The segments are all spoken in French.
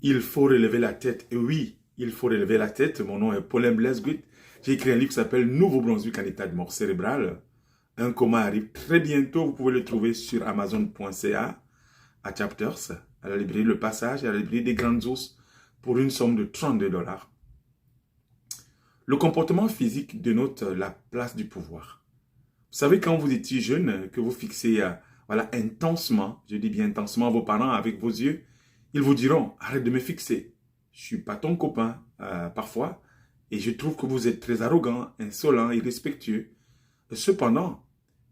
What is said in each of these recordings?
Il faut relever la tête. Et oui, il faut relever la tête. Mon nom est Paulin Blesguit. J'ai écrit un livre qui s'appelle Nouveau-Brunswick en état de mort cérébrale. Un coma arrive très bientôt. Vous pouvez le trouver sur Amazon.ca, à Chapters, à la librairie Le Passage et à la librairie des Grandes Ours pour une somme de 32 $. Le comportement physique dénote la place du pouvoir. Vous savez, quand vous étiez jeune, que vous fixez voilà, intensement, je dis bien intensement, vos parents avec vos yeux, ils vous diront, arrête de me fixer. Je ne suis pas ton copain, parfois, et je trouve que vous êtes très arrogant, insolent, irrespectueux. Cependant,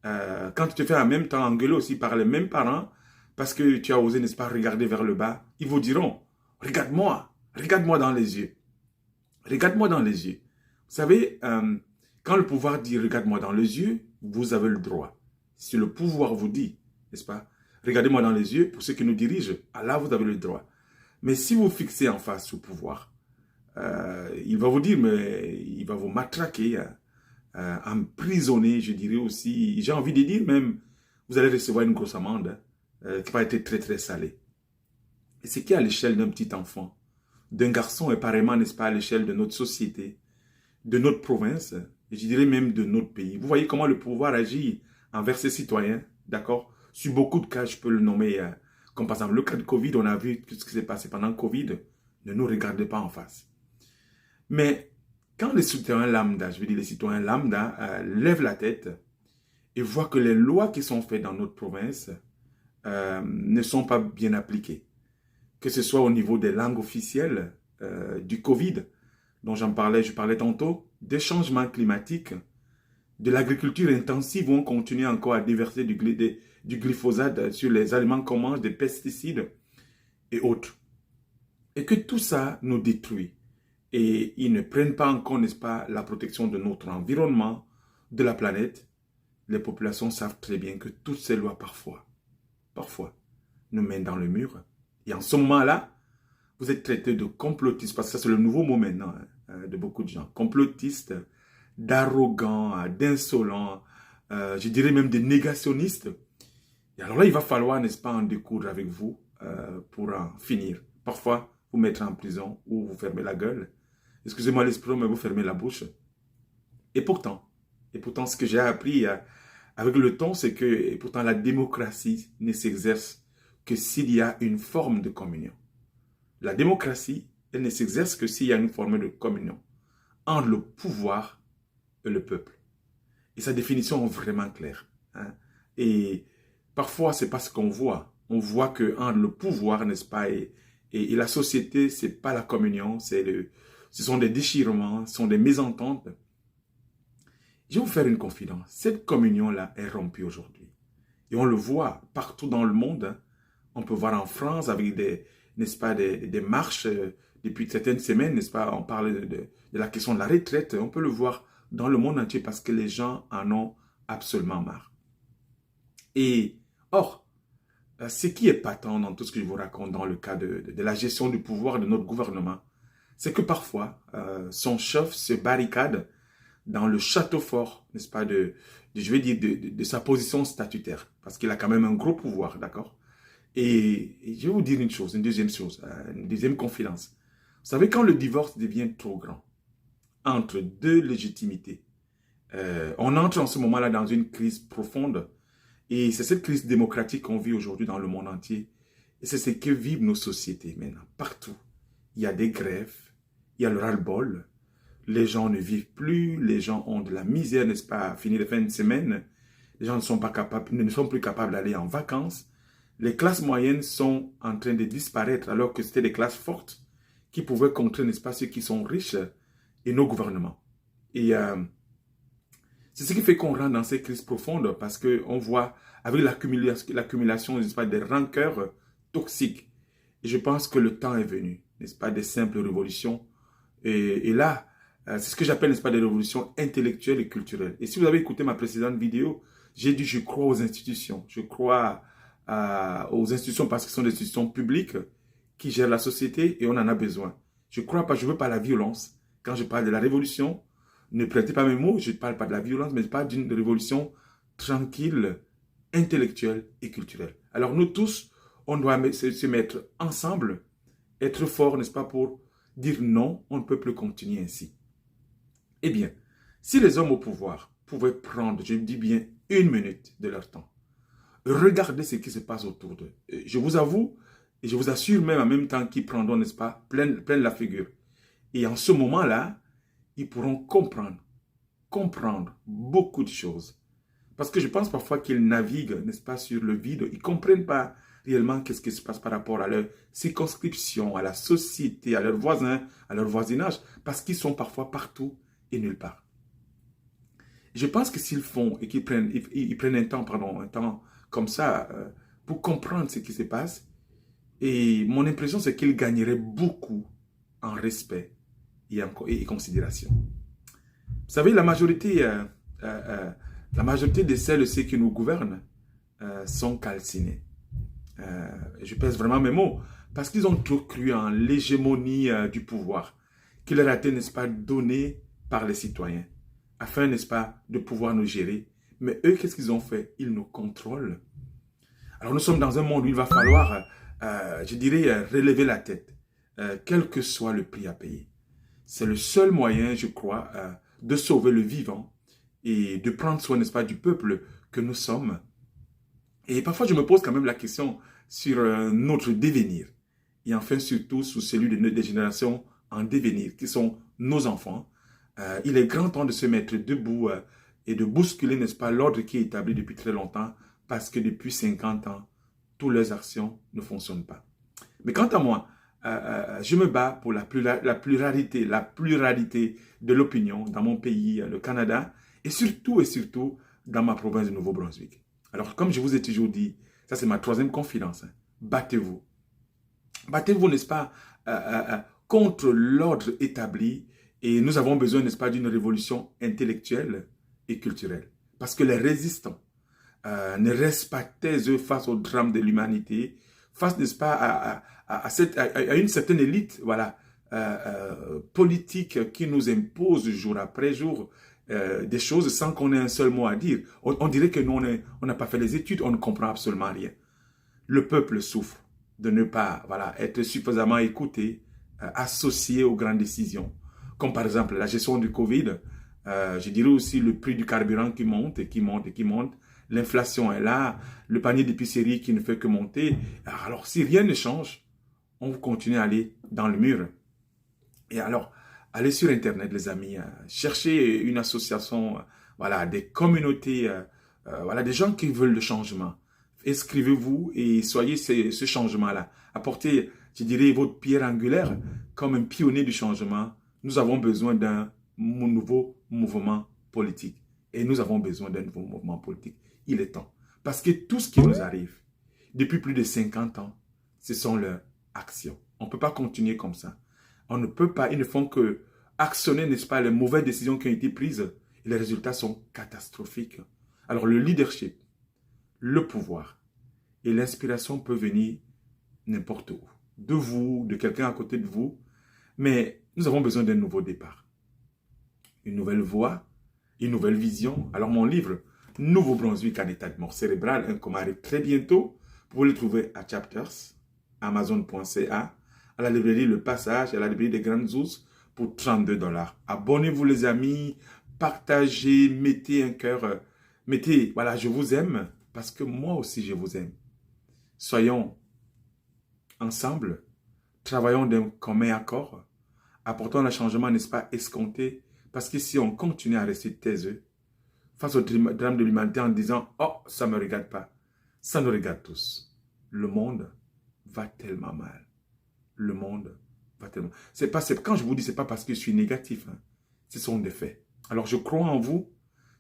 quand tu te fais en même temps engueuler aussi par les mêmes parents, parce que tu as osé, n'est-ce pas, regarder vers le bas, ils vous diront, regarde-moi dans les yeux. Regarde-moi dans les yeux. Vous savez, quand le pouvoir dit regarde-moi dans les yeux, vous avez le droit. Si le pouvoir vous dit, n'est-ce pas, regardez-moi dans les yeux, pour ceux qui nous dirigent, là vous avez le droit. Mais si vous fixez en face au pouvoir, il va vous dire, mais il va vous matraquer, emprisonner, je dirais aussi, j'ai envie de dire même, vous allez recevoir une grosse amende qui va être très très salée. Et c'est qui à l'échelle d'un petit enfant, d'un garçon et pareillement, n'est-ce pas, à l'échelle de notre société, de notre province, et je dirais même de notre pays. Vous voyez comment le pouvoir agit envers ses citoyens, d'accord? Sur beaucoup de cas, je peux le nommer, comme par exemple le cas de Covid, on a vu ce qui s'est passé pendant le Covid, ne nous regardez pas en face. Mais quand les citoyens lambda, je veux dire les citoyens lambda, lèvent la tête et voient que les lois qui sont faites dans notre province ne sont pas bien appliquées, que ce soit au niveau des langues officielles, du Covid, dont je parlais tantôt, des changements climatiques, de l'agriculture intensive où on continue encore à déverser du glyphosate sur les aliments qu'on mange, des pesticides et autres. Et que tout ça nous détruit. Et ils ne prennent pas en compte, n'est-ce pas, la protection de notre environnement, de la planète. Les populations savent très bien que toutes ces lois, parfois, nous mènent dans le mur. Et en ce moment-là, vous êtes traités de complotistes, parce que ça c'est le nouveau mot maintenant de beaucoup de gens. Complotistes, d'arrogants, d'insolents, je dirais même des négationnistes. Et alors là, il va falloir, n'est-ce pas, en découdre avec vous pour en finir. Parfois, vous mettre en prison ou vous fermer la gueule. Excusez-moi l'expression, mais vous fermez la bouche. Et pourtant, ce que j'ai appris avec le temps, c'est que pourtant la démocratie ne s'exerce que s'il y a une forme de communion. La démocratie, elle ne s'exerce que s'il y a une forme de communion entre le pouvoir et le peuple. Et sa définition est vraiment claire. Hein? Et parfois, c'est pas ce qu'on voit. On voit que entre le pouvoir, n'est-ce pas, et la société, c'est pas la communion, ce sont des déchirements, ce sont des mésententes. Je vais vous faire une confidence. Cette communion-là est rompue aujourd'hui. Et on le voit partout dans le monde. Hein? On peut voir en France avec n'est-ce pas, des marches depuis certaines semaines, n'est-ce pas, on parle de la question de la retraite, on peut le voir dans le monde entier parce que les gens en ont absolument marre. Et, or, ce qui est patent dans tout ce que je vous raconte dans le cas de la gestion du pouvoir de notre gouvernement, c'est que parfois, son chef se barricade dans le château fort, n'est-ce pas, je vais dire, de sa position statutaire, parce qu'il a quand même un gros pouvoir, d'accord? Et je vais vous dire une deuxième confidence. Vous savez, quand le divorce devient trop grand, entre deux légitimités, on entre en ce moment-là dans une crise profonde, et c'est cette crise démocratique qu'on vit aujourd'hui dans le monde entier, et c'est ce que vivent nos sociétés maintenant, partout. Il y a des grèves, il y a le ras-le-bol, les gens ne vivent plus, les gens ont de la misère, n'est-ce pas, à finir les fins de semaine, les gens ne sont plus capables d'aller en vacances. Les classes moyennes sont en train de disparaître alors que c'était des classes fortes qui pouvaient contrer, n'est-ce pas, ceux qui sont riches et nos gouvernements. Et c'est ce qui fait qu'on rentre dans ces crises profondes parce qu'on voit avec l'accumulation, n'est-ce pas, des rancœurs toxiques. Et je pense que le temps est venu, n'est-ce pas, des simples révolutions. Et là, c'est ce que j'appelle, n'est-ce pas, des révolutions intellectuelles et culturelles. Et si vous avez écouté ma précédente vidéo, j'ai dit je crois aux institutions, je crois aux institutions parce que ce sont des institutions publiques qui gèrent la société et on en a besoin. Je ne veux pas la violence. Quand je parle de la révolution, ne prêtez pas mes mots, je ne parle pas de la violence, mais je parle d'une révolution tranquille, intellectuelle et culturelle. Alors nous tous, on doit se mettre ensemble être fort, n'est-ce pas, pour dire non, on ne peut plus continuer ainsi. Eh bien, si les hommes au pouvoir pouvaient prendre, je dis bien, 1 minute de leur temps, regardez ce qui se passe autour d'eux. Je vous avoue, et je vous assure même en même temps qu'ils prendront, n'est-ce pas, plein la figure. Et en ce moment-là, ils pourront comprendre beaucoup de choses. Parce que je pense parfois qu'ils naviguent, n'est-ce pas, sur le vide. Ils ne comprennent pas réellement qu'est-ce qui se passe par rapport à leur circonscription, à la société, à leurs voisins, à leur voisinage. Parce qu'ils sont parfois partout et nulle part. Je pense que s'ils font et qu'ils prennent, ils prennent un temps comme ça pour comprendre ce qui se passe, et mon impression c'est qu'ils gagneraient beaucoup en respect et considération. Vous savez, la majorité de celles et ceux qui nous gouvernent sont calcinés. Je pèse vraiment mes mots, parce qu'ils ont trop cru en l'hégémonie du pouvoir, qui leur a été, n'est-ce pas, donné par les citoyens, afin, n'est-ce pas, de pouvoir nous gérer. Mais eux, qu'est-ce qu'ils ont fait? Ils nous contrôlent. Alors nous sommes dans un monde où il va falloir, je dirais, relever la tête, quel que soit le prix à payer. C'est le seul moyen, je crois, de sauver le vivant et de prendre soin, n'est-ce pas, du peuple que nous sommes. Et parfois, je me pose quand même la question sur notre devenir. Et enfin, surtout, sur celui des générations en devenir, qui sont nos enfants. Il est grand temps de se mettre debout et de bousculer, n'est-ce pas, l'ordre qui est établi depuis très longtemps, parce que depuis 50 ans, toutes leurs actions ne fonctionnent pas. Mais quant à moi, je me bats pour la pluralité de l'opinion dans mon pays, le Canada, et surtout dans ma province de Nouveau-Brunswick. Alors, comme je vous ai toujours dit, ça c'est ma 3e confidence, battez-vous. Battez-vous, n'est-ce pas, contre l'ordre établi, et nous avons besoin, n'est-ce pas, d'une révolution intellectuelle et culturelle. Parce que les résistants ne restent pas taiseux face au drame de l'humanité, face, n'est-ce pas, à une certaine élite, voilà, politique qui nous impose jour après jour des choses sans qu'on ait un seul mot à dire. On dirait que nous, on n'a pas fait les études, on ne comprend absolument rien. Le peuple souffre de ne pas, voilà, être suffisamment écouté, associé aux grandes décisions. Comme par exemple la gestion du Covid, je dirais aussi le prix du carburant qui monte et qui monte et qui monte. L'inflation est là, le panier d'épicerie qui ne fait que monter. Alors, si rien ne change, on continue à aller dans le mur. Et alors, allez sur Internet, les amis, cherchez une association, voilà, des communautés, voilà, des gens qui veulent le changement. Inscrivez-vous et soyez ce changement-là. Apportez, je dirais, votre pierre angulaire comme un pionnier du changement. Nous avons besoin d'un nouveau mouvement politique. Et nous avons besoin d'un nouveau mouvement politique. Il est temps. Parce que tout ce qui nous arrive depuis plus de 50 ans, ce sont leurs actions. On ne peut pas continuer comme ça. On ne peut pas, ils ne font que actionner, n'est-ce pas, les mauvaises décisions qui ont été prises. Et les résultats sont catastrophiques. Alors le leadership, le pouvoir et l'inspiration peuvent venir n'importe où. De vous, de quelqu'un à côté de vous. Mais nous avons besoin d'un nouveau départ. Une nouvelle voie, une nouvelle vision. Alors mon livre, Nouveau-Brunswick en état de mort cérébrale, un coma, arrive très bientôt. Vous pouvez le trouver à Chapters, Amazon.ca, à la librairie Le Passage, à la librairie des Grandes Ours pour 32 $. Abonnez-vous les amis, partagez, mettez un cœur, mettez, voilà, je vous aime, parce que moi aussi je vous aime. Soyons ensemble, travaillons d'un commun accord, apportons le changement, n'est-ce pas, escompté, parce que si on continue à rester taiseux, face au drame de l'humanité en disant « Oh, ça ne me regarde pas », ça nous regarde tous. Le monde va tellement mal. Le monde va tellement... Quand je vous dis, ce n'est pas parce que je suis négatif. Hein. Ce sont des faits. Alors, je crois en vous.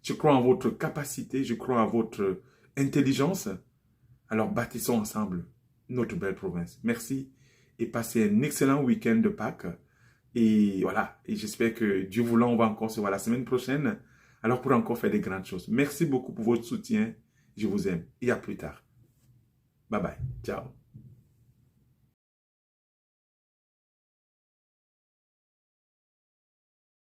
Je crois en votre capacité. Je crois en votre intelligence. Alors, bâtissons ensemble notre belle province. Merci et passez un excellent week-end de Pâques. Et voilà. Et j'espère que Dieu voulant, on va encore se voir la semaine prochaine. Alors, pour encore faire des grandes choses. Merci beaucoup pour votre soutien. Je vous aime. Et à plus tard. Bye bye. Ciao.